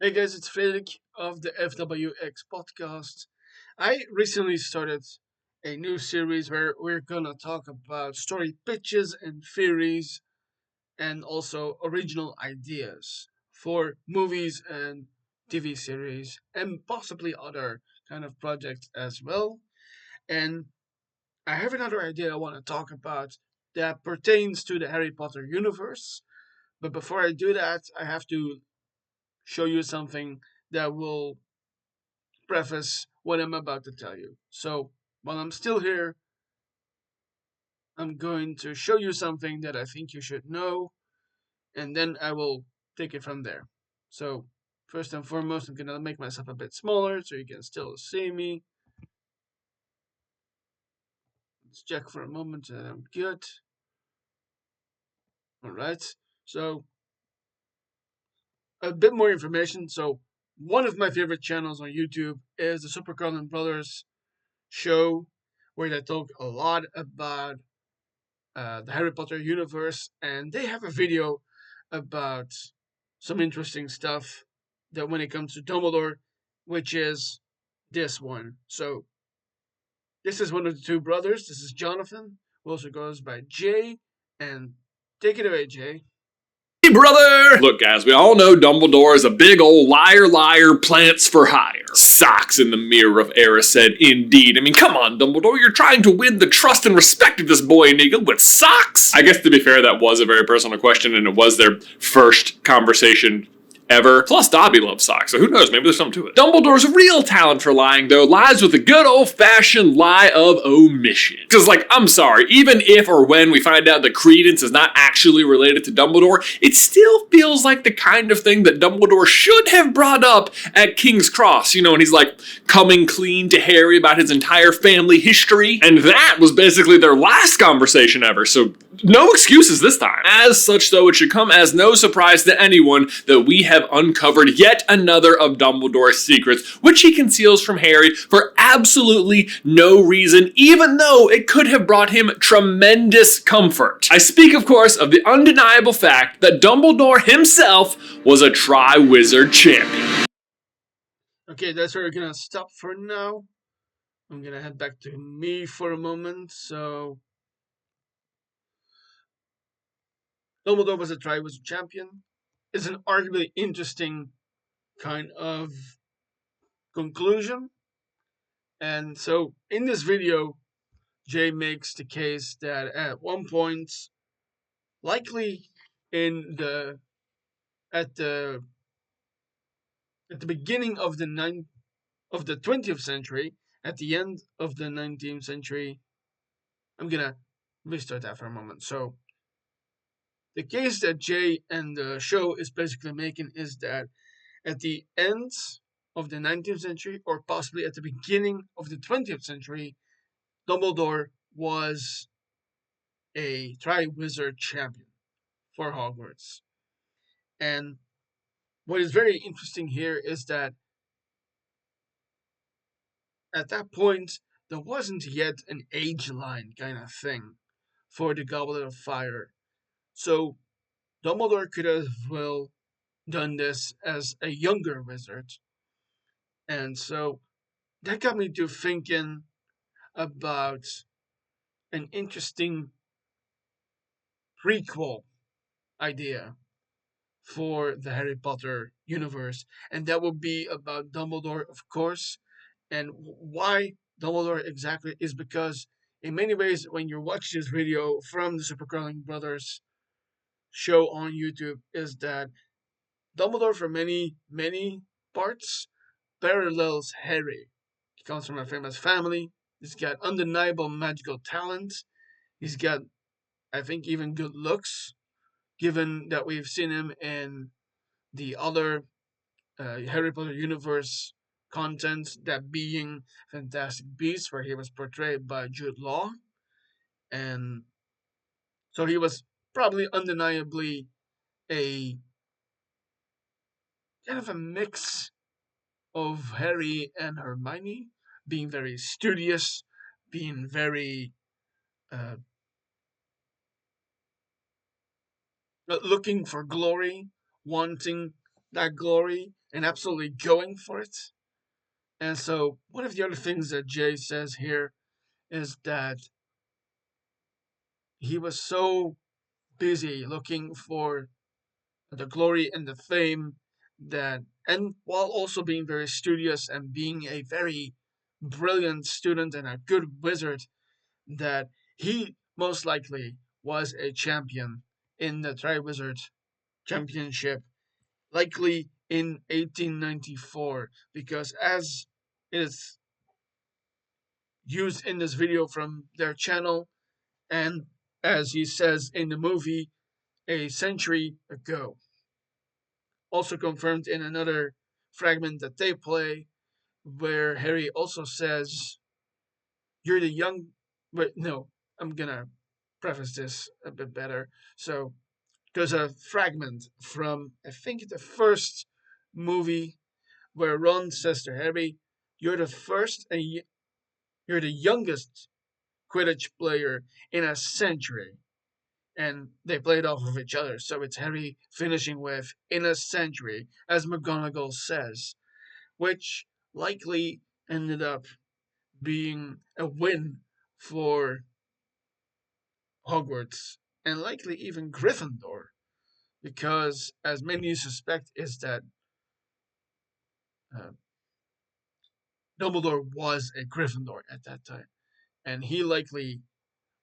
Hey guys, it's Frederik of the FWX podcast. I recently started a new series where we're gonna talk about story pitches and theories and also original ideas for movies and TV series and possibly other kind of projects as well. And I have another idea I want to talk about that pertains to the Harry Potter universe. But before I do that, I have to show you something that will preface what I'm about to tell you. So, while I'm still here, I'm going to show you something that I think you should know, and then I will take it from there. So, first and foremost, I'm going to make myself a bit smaller so you can still see me. Let's check for a moment that I'm good. Alright, so a bit more information. So, one of my favorite channels on YouTube is the Super Carlin Brothers show, where they talk a lot about the Harry Potter universe, and they have a video about some interesting stuff that when it comes to Dumbledore, which is this one. So this is one of the two brothers. This is Jonathan, who also goes by Jay, and take it away, Jay. Hey, brother! Look, guys, we all know Dumbledore is a big old liar, plants for hire. Socks in the mirror of Eris said, indeed. I mean, come on, Dumbledore, you're trying to win the trust and respect of this boy and eagle with socks? I guess, to be fair, that was a very personal question, and it was their first conversation ever. Plus, Dobby loves socks, so who knows, maybe there's something to it. Dumbledore's real talent for lying, though, lies with the good old-fashioned lie of omission. Because, I'm sorry, even if or when we find out that Credence is not actually related to Dumbledore, it still feels like the kind of thing that Dumbledore should have brought up at King's Cross, when he's, coming clean to Harry about his entire family history. And that was basically their last conversation ever, so no excuses this time. As such, though, it should come as no surprise to anyone that we have uncovered yet another of Dumbledore's secrets, which he conceals from Harry for absolutely no reason, even though it could have brought him tremendous comfort. I speak, of course, of the undeniable fact that Dumbledore himself was a Triwizard champion. Okay, that's where we're gonna stop for now. I'm gonna head back to me for a moment. So Dumbledore was a Triwizard champion. It's an arguably interesting kind of conclusion. And so in this video, Jay makes the case that at one point, likely in the at the at the beginning of the 20th century, at the end of the 19th century, I'm gonna restart that for a moment. So the case that Jay and the show is basically making is that at the end of the 19th century, or possibly at the beginning of the 20th century, Dumbledore was a Triwizard champion for Hogwarts. And what is very interesting here is that at that point, there wasn't yet an age line kind of thing for the Goblet of Fire. So Dumbledore could have well done this as a younger wizard. And so that got me to thinking about an interesting prequel idea for the Harry Potter universe, and that will be about Dumbledore, of course. And why Dumbledore exactly is because, in many ways, when you watch this video from the Super Curling Brothers show on YouTube, is that Dumbledore, for many parts, parallels Harry. He comes from a famous family. He's got undeniable magical talent. He's got, I think, even good looks, given that we've seen him in the other Harry Potter universe content, that being Fantastic Beasts, where he was portrayed by Jude Law. And so he was probably undeniably a kind of a mix of Harry and Hermione, being very studious, being very uh, looking for glory, wanting that glory and absolutely going for it. And so, one of the other things that Jay says here is that he was so busy looking for the glory and the fame that, and while also being very studious and being a very brilliant student and a good wizard, that he most likely was a champion in the Triwizard Championship, likely in 1894, because as is used in this video from their channel, and as he says in the movie, a century ago. Also confirmed in another fragment that they play, where Harry also says, "You're the young." But no, I'm gonna preface this a bit better. So there's a fragment from I think the first movie where Ron says to Harry, "You're the first and you're the youngest Quidditch player in a century." And they played off of each other. So it's Harry finishing with "in a century," as McGonagall says, which likely ended up being a win for Hogwarts and likely even Gryffindor, because as many suspect is that uh, Dumbledore was a Gryffindor at that time, and he likely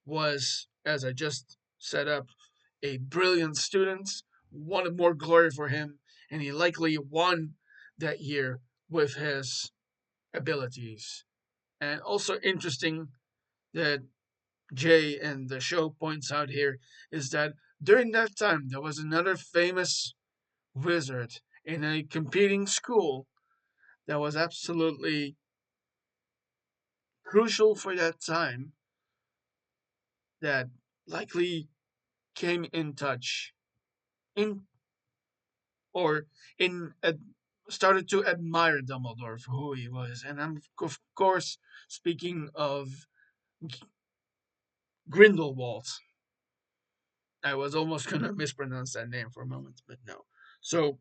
was, as I just set up, a brilliant student, wanted more glory for him, and he likely won that year with his abilities. And also interesting that Jay and the show points out here is that during that time there was another famous wizard in a competing school that was absolutely crucial for that time, that likely came in touch in or in started to admire Dumbledore for who he was. And I'm of course speaking of Grindelwald. I was almost gonna mispronounce that name for a moment, but no. So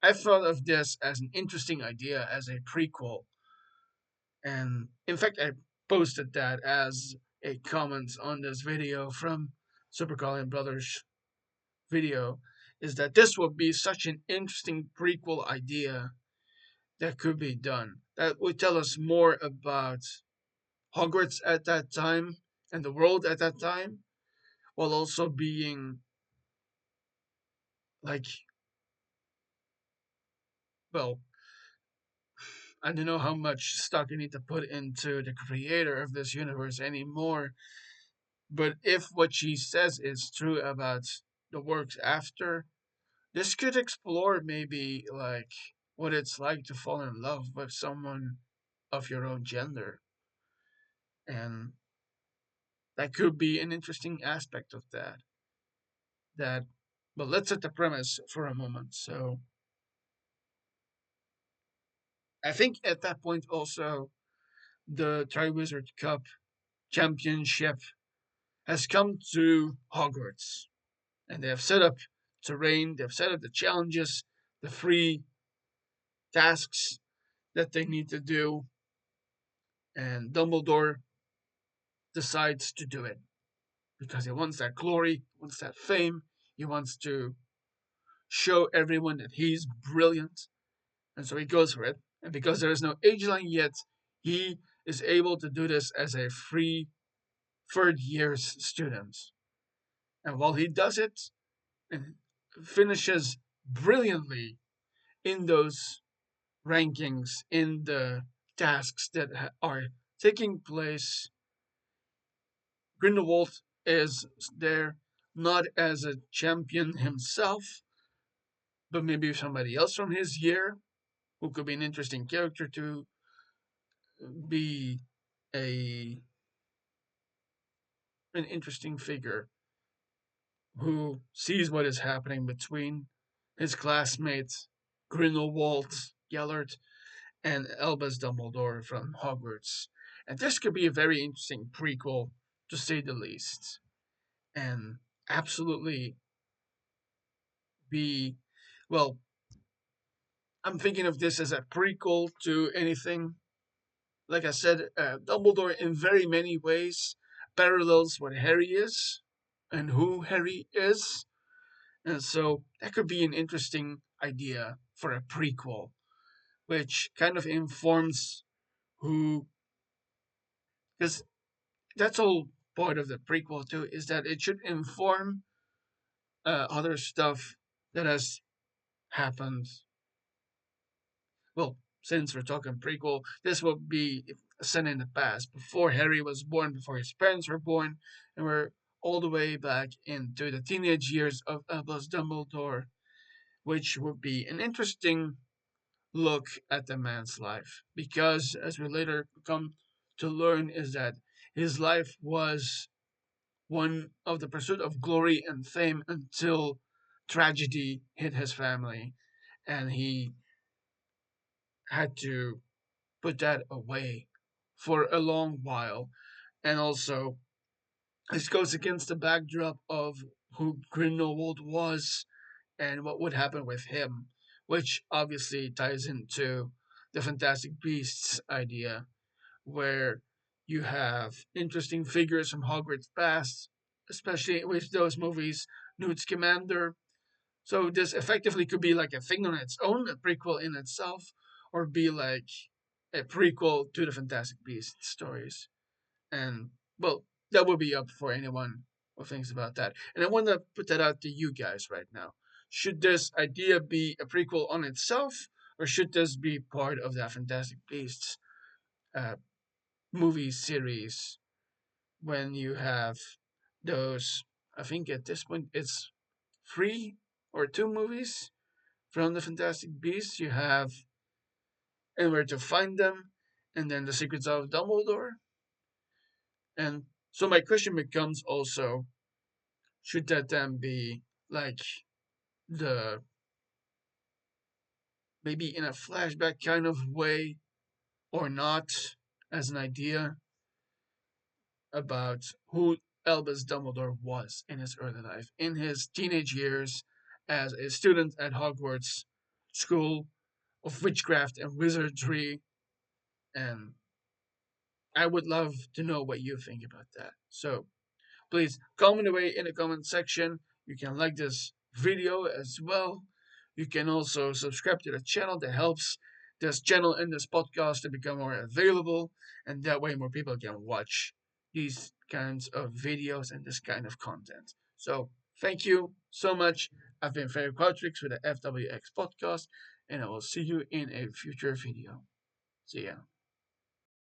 I thought of this as an interesting idea as a prequel, and in fact I posted that as a comment on this video from Super Colin Brothers video, is that this would be such an interesting prequel idea that could be done. That would tell us more about Hogwarts at that time and the world at that time, while also being like, well, I don't know how much stock you need to put into the creator of this universe anymore, but if what she says is true about the works after, this could explore maybe like what it's like to fall in love with someone of your own gender. And that could be an interesting aspect of that. That, but let's set the premise for a moment. So I think at that point also the Triwizard Cup championship has come to Hogwarts, and they have set up terrain, they've set up the challenges, the free tasks that they need to do, and Dumbledore decides to do it because he wants that glory, wants that fame, he wants to show everyone that he's brilliant, and so he goes for it. And because there is no age line yet, he is able to do this as a free third year's student. And while he does it and finishes brilliantly in those rankings, in the tasks that are taking place, Grindelwald is there not as a champion himself, but maybe somebody else from his year who could be an interesting character to be a an interesting figure who sees what is happening between his classmates Grindelwald, Gellert, and Albus Dumbledore from Hogwarts. And this could be a very interesting prequel, to say the least. And absolutely be, well, I'm thinking of this as a prequel to anything. Like I said, Dumbledore in very many ways parallels what Harry is and who Harry is. And so that could be an interesting idea for a prequel, which kind of informs who, because that's all part of the prequel too, is that it should inform other stuff that has happened. Well, since we're talking prequel, this will be set in the past, before Harry was born, before his parents were born, and we're all the way back into the teenage years of Albus Dumbledore, which would be an interesting look at the man's life. Because, as we later come to learn, is that his life was one of the pursuit of glory and fame until tragedy hit his family, and he had to put that away for a long while. And also, this goes against the backdrop of who Grindelwald was and what would happen with him, which obviously ties into the Fantastic Beasts idea, where you have interesting figures from Hogwarts past, especially with those movies, Newt Scamander. So this effectively could be like a thing on its own, a prequel in itself, or be like a prequel to the Fantastic Beasts stories. And well, that would be up for anyone who thinks about that. And I want to put that out to you guys right now. Should this idea be a prequel on itself, or should this be part of the Fantastic Beasts uh, movie series? When you have those, I think at this point it's 3 or 2 movies from the Fantastic Beasts. You have And Where to Find Them, and then The Secrets of Dumbledore. And so my question becomes also, should that then be like the maybe in a flashback kind of way or not, as an idea about who Albus Dumbledore was in his early life, in his teenage years as a student at Hogwarts School of Witchcraft and Wizardry. And I would love to know what you think about that. So please comment away in the comment section. You can like this video as well. You can also subscribe to the channel. That helps this channel and this podcast to become more available, and that way more people can watch these kinds of videos and this kind of content. So thank you so much. I've been Frederik with the FWX podcast, and I will see you in a future video. See ya.